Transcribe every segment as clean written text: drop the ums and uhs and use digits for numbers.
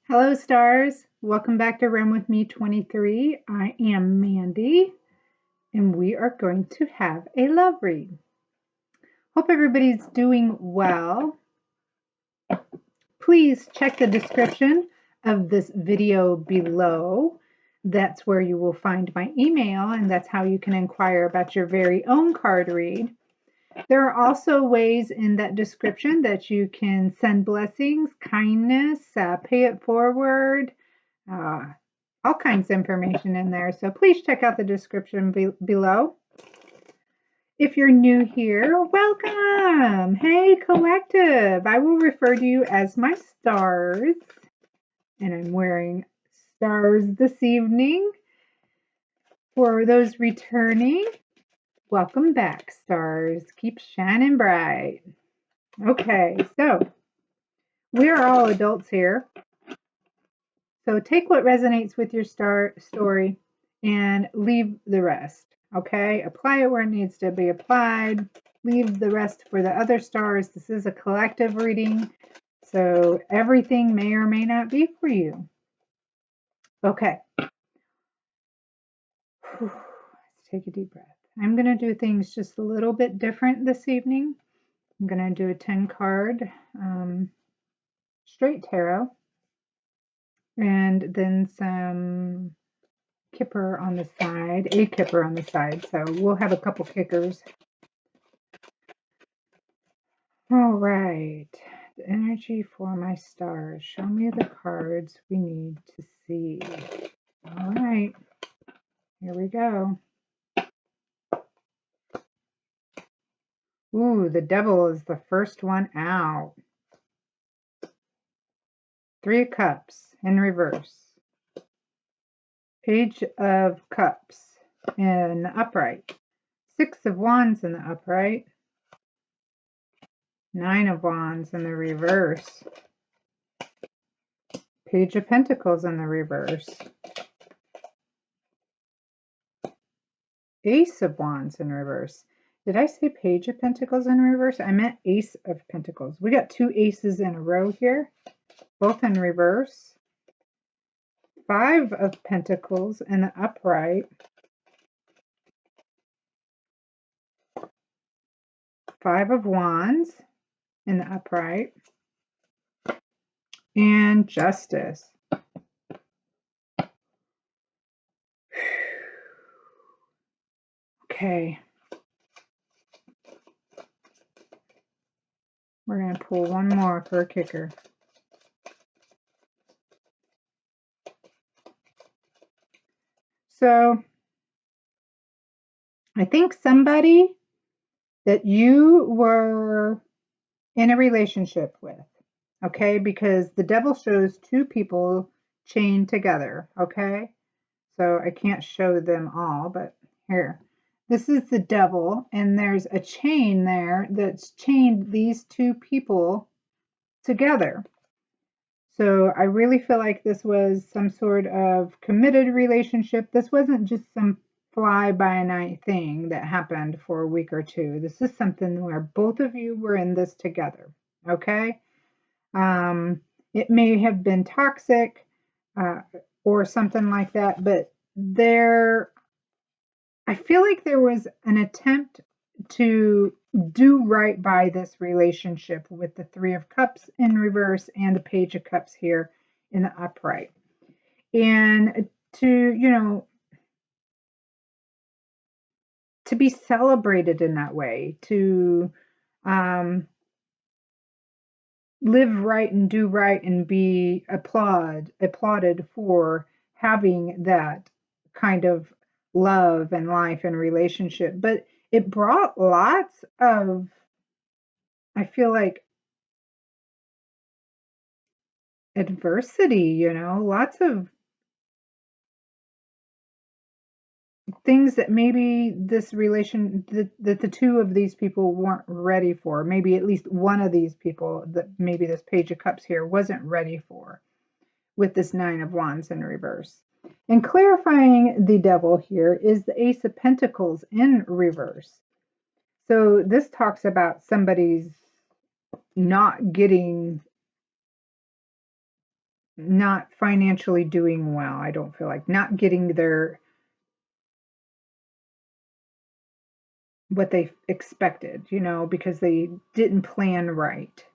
Hello, stars. Welcome back to Run With Me 23. I am Mandy, and we are going to have a love read. Hope everybody's doing well. Please check the description of this video below. That's where you will find my email, and that's how you can inquire about your very own card read. There are also ways in that description that you can send blessings, kindness, pay it forward, all kinds of information in there. So please check out the description below. If you're new here, welcome. Hey, collective. I will refer to you as my stars. And I'm wearing stars this evening. For those returning, welcome back, stars. Keep shining bright. Okay, so we are all adults here. So take what resonates with your story and leave the rest. Okay, apply it where it needs to be applied. Leave the rest for the other stars. This is a collective reading, so everything may or may not be for you. Okay. Let's take a deep breath. I'm going to do things just a little bit different this evening. I'm going to do a 10 card straight tarot and then some kipper on the side, a kipper on the side. So we'll have a couple kickers. All right. The energy for my stars. Show me the cards we need to see. All right. Here we go. Ooh, the devil is the first one out. 3 of Cups in reverse. Page of Cups in the upright. 6 of Wands in the upright. 9 of Wands in the reverse. Page of Pentacles in the reverse. Ace of Wands in reverse. Did I say Page of Pentacles in reverse? I meant Ace of Pentacles. We got 2 aces in a row here, both in reverse. 5 of Pentacles in the upright. 5 of Wands in the upright. And Justice. Okay. We're going to pull one more for a kicker. So, I think somebody that you were in a relationship with, okay? Because the devil shows 2 people chained together, okay? So I can't show them all, but here. This is the devil, and there's a chain there that's chained these 2 people together. So I really feel like this was some sort of committed relationship. This wasn't just some fly-by-night thing that happened for a week or 2. This is something where both of you were in this together, okay? It may have been toxic or something like that, but I feel like there was an attempt to do right by this relationship with the 3 of Cups in reverse and the Page of Cups here in the upright. And to be celebrated in that way, to live right and do right and be applauded for having that kind of love and life and relationship. But it brought lots of, I feel like, adversity, lots of things that maybe this relation that the 2 of these people weren't ready for. Maybe at least one of these people that maybe this Page of Cups here wasn't ready for with this 9 of Wands in reverse. And clarifying the devil here is the Ace of Pentacles in reverse. So this talks about somebody's not getting not financially doing well. I don't feel like not getting their what they expected, because they didn't plan right.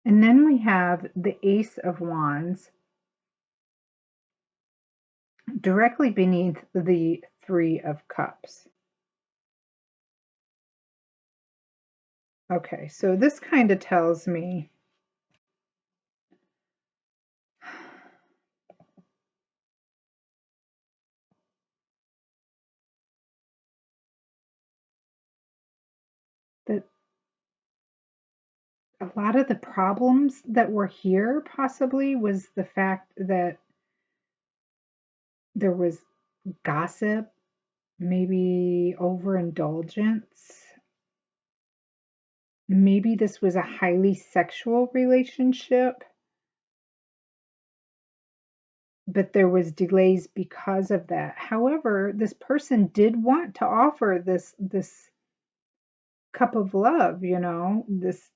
And then we have the Ace of Wands directly beneath the Three of Cups. Okay, so this kind of tells me that a lot of the problems that were here possibly was the fact that there was gossip, maybe overindulgence. Maybe this was a highly sexual relationship, but there was delays because of that. However, this person did want to offer this cup of love, this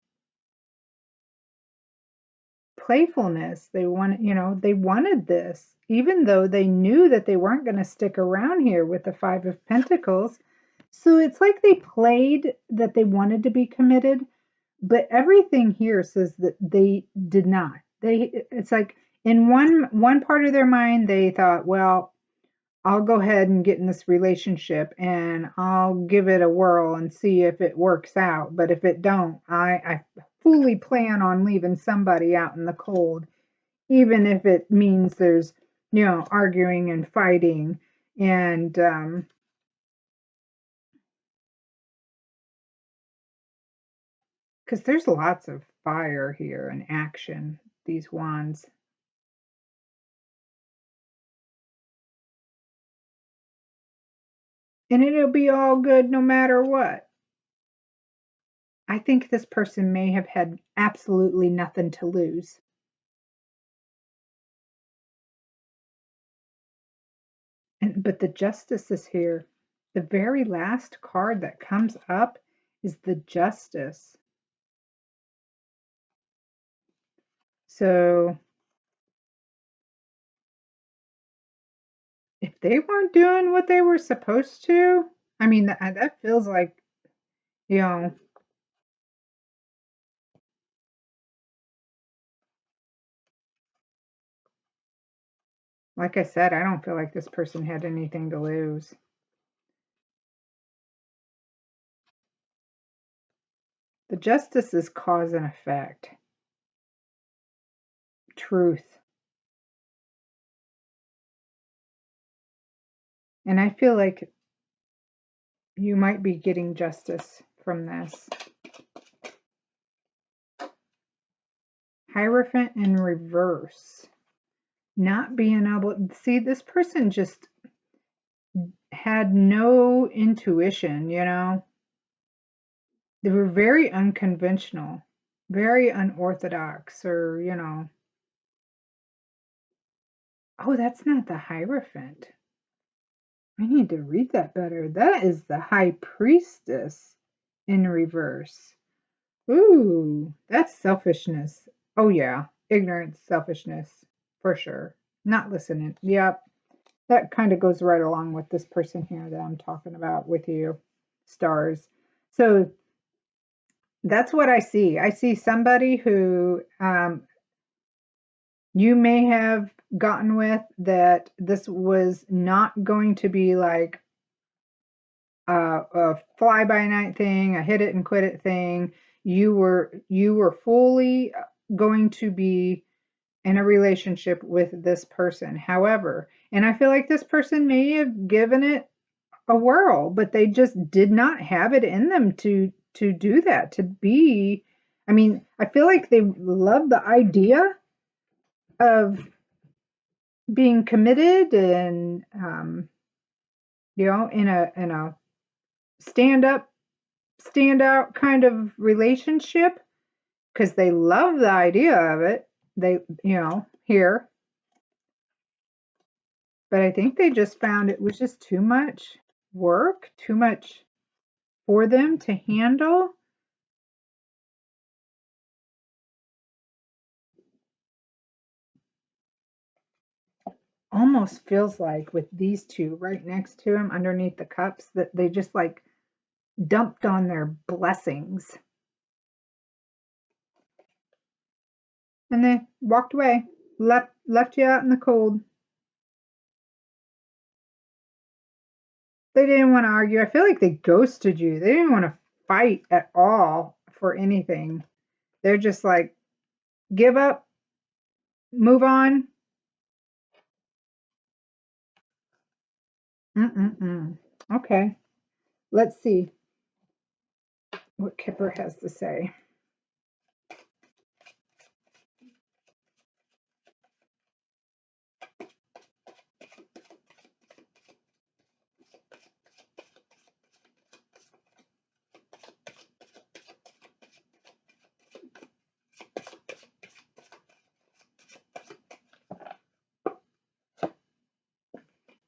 playfulness. They wanted this, even though they knew that they weren't going to stick around here with the Five of Pentacles. So it's like they played that they wanted to be committed, but everything here says that they did not. It's like in one part of their mind they thought, well, I'll go ahead and get in this relationship and I'll give it a whirl and see if it works out. But if it don't, I fully plan on leaving somebody out in the cold, even if it means there's, arguing and fighting. And because there's lots of fire here and action, these wands. And it'll be all good no matter what. I think this person may have had absolutely nothing to lose. But the Justice is here. The very last card that comes up is the Justice. So if they weren't doing what they were supposed to, I mean, that feels like, you know, like I said, I don't feel like this person had anything to lose. The Justice is cause and effect, truth. And I feel like you might be getting justice from this. Hierophant in reverse. Not being able to see, this person just had no intuition, They were very unconventional, very unorthodox, or, oh, that's not the Hierophant. I need to read that better. That is the High Priestess in reverse. Ooh, that's selfishness. Oh, yeah. Ignorance, selfishness, for sure. Not listening. Yep. That kind of goes right along with this person here that I'm talking about with you, stars. So that's what I see. I see somebody who you may have gotten with that this was not going to be like a fly by night thing, a hit it and quit it thing. You were fully going to be in a relationship with this person. However, and I feel like this person may have given it a whirl, but they just did not have it in them to do that, to be. I mean, I feel like they love the idea of being committed and in a stand out kind of relationship because they love the idea of it. They, here, but I think they just found it was just too much work, too much for them to handle. Almost feels like with these two right next to him underneath the cups that they just like dumped on their blessings and they walked away, left you out in the cold. They didn't want to argue. I feel like they ghosted you. They didn't want to fight at all for anything. They're just like, give up, move on. Okay, let's see what Kipper has to say.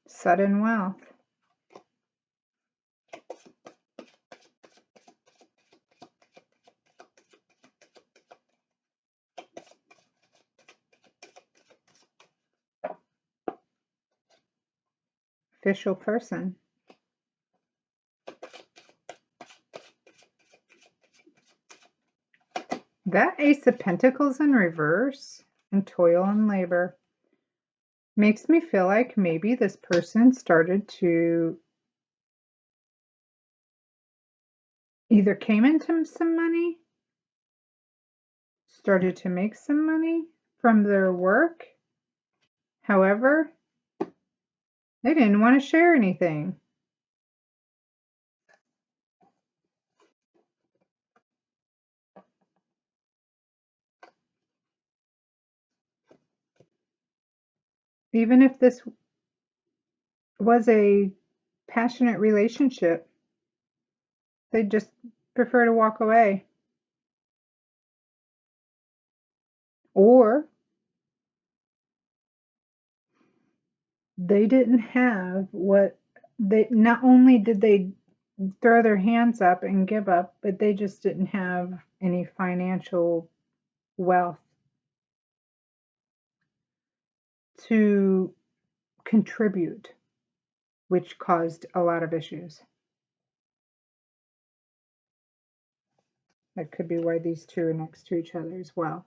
Sudden wealth. Official person. That Ace of Pentacles in reverse and toil and labor makes me feel like maybe this person started to either came into some money, started to make some money from their work. However, they didn't want to share anything. Even if this was a passionate relationship, they just prefer to walk away. Or they didn't have what they, not only did they throw their hands up and give up, but they just didn't have any financial wealth to contribute, which caused a lot of issues. That could be why these two are next to each other as well.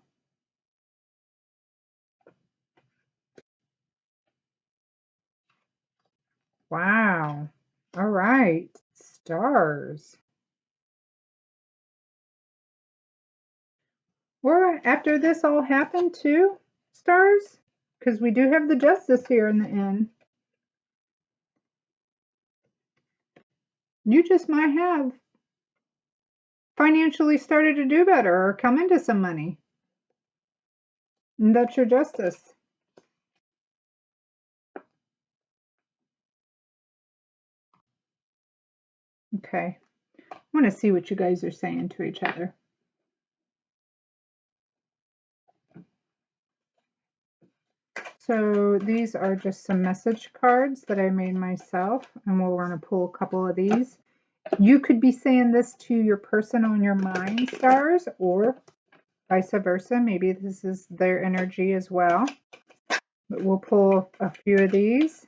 Wow. All right. Stars. Or after this all happened too, stars? Because we do have the justice here in the end. You just might have financially started to do better or come into some money. And that's your justice. Okay. I want to see what you guys are saying to each other. So these are just some message cards that I made myself, and we're going to pull a couple of these. You could be saying this to your person on your mind, stars, or vice versa. Maybe this is their energy as well. But we'll pull a few of these.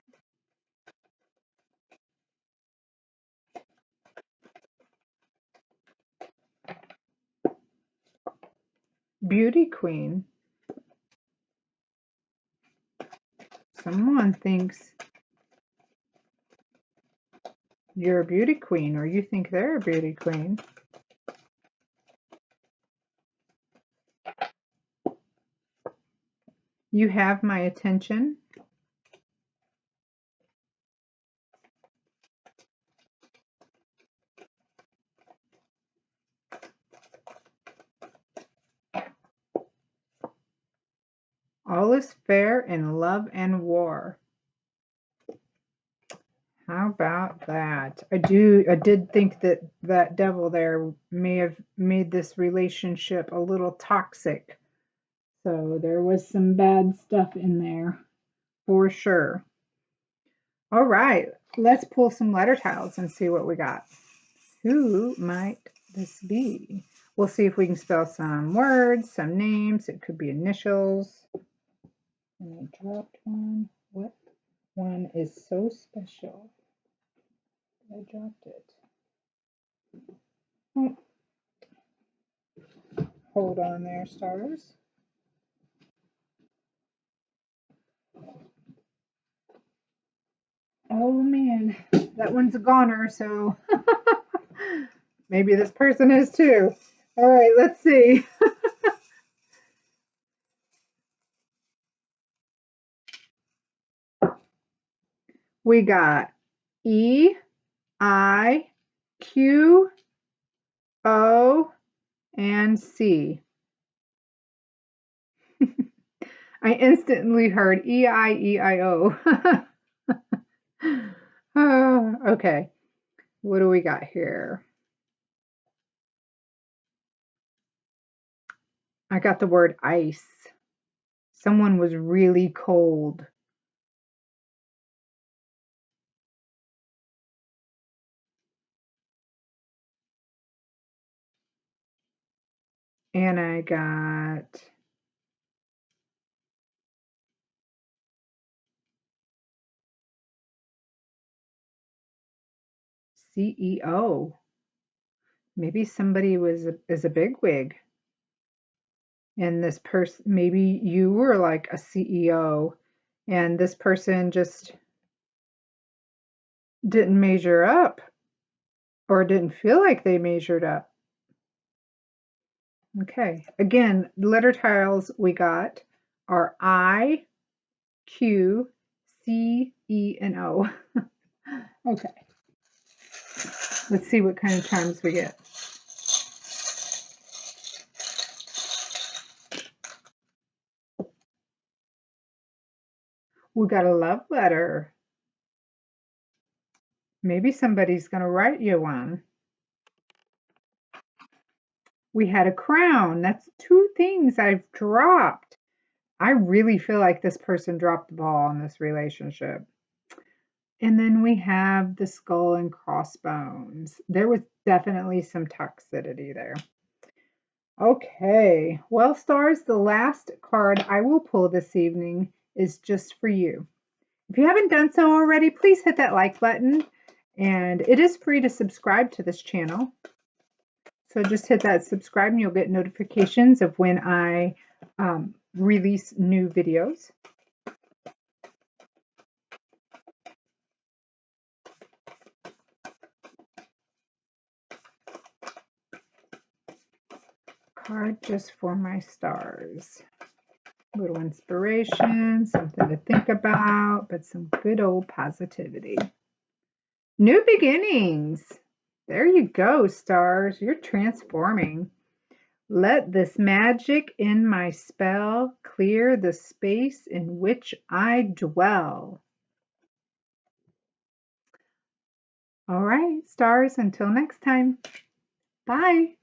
Beauty Queen. Someone thinks you're a beauty queen, or you think they're a beauty queen. You have my attention. All is fair in love and war. How about that? I did think that that devil there may have made this relationship a little toxic. So there was some bad stuff in there for sure. All right, let's pull some letter tiles and see what we got. Who might this be? We'll see if we can spell some words, some names. It could be initials. And I dropped one. What one is so special? I dropped it. Oh, hold on there, stars. Oh man, that one's a goner, so maybe this person is too. All right, let's see. We got E, I, Q, O, and C. I instantly heard E-I-E-I-O. Okay, what do we got here? I got the word ice. Someone was really cold. And I got CEO. Maybe somebody is a bigwig. And this person, maybe you were like a CEO, and this person just didn't measure up or didn't feel like they measured up. Okay, again, letter tiles we got are I, Q, C, E, and O. Okay, let's see what kind of charms we get. We got a love letter. Maybe somebody's going to write you one. We had a crown. That's two things I've dropped. I really feel like this person dropped the ball in this relationship. And then we have the skull and crossbones. There was definitely some toxicity there. Okay, well, stars, the last card I will pull this evening is just for you. If you haven't done so already, please hit that like button. And it is free to subscribe to this channel. So just hit that subscribe and you'll get notifications of when I release new videos. Card just for my stars. Little inspiration, something to think about, but some good old positivity. New beginnings. There you go, stars. You're transforming. Let this magic in my spell clear the space in which I dwell. All right, stars, until next time. Bye.